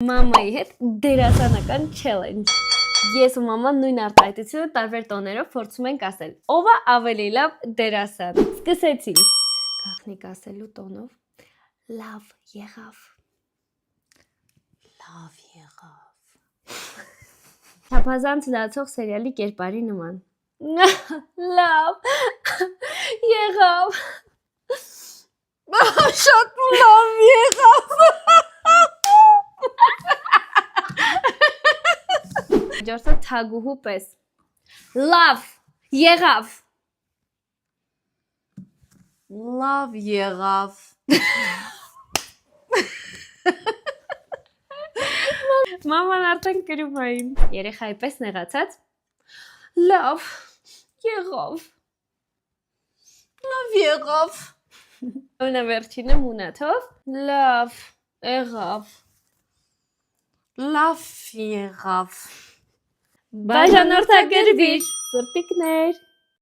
Մամայի հետ դերասանական challenge։ Ես ու մաման նույն արտահայտությունը տարբեր տոներով փորձում ենք ասել։ Ով է ավելի լավ դերասան։ Սկսեցինք։ Գաղտնիք ասելու տոնով։ Լավ եղավ։ Լավ եղավ։ Չափազանց լացող սերիալի կերպարի նման։ Լավ եղավ։ Շատ լավ եղավ։ Ջորսը թագուհու պես։ Լավ եղավ։ Լավ եղավ։ Մաման արդեն կրում էին։ Երեխայի պես նեղացած։ Լավ եղավ։ Լավ եղավ։ Ամենավերջինը մունաթով։ Լավ եղավ։ Լավ եղավ։ Բաժանորդագրվիր, սրտիկներ։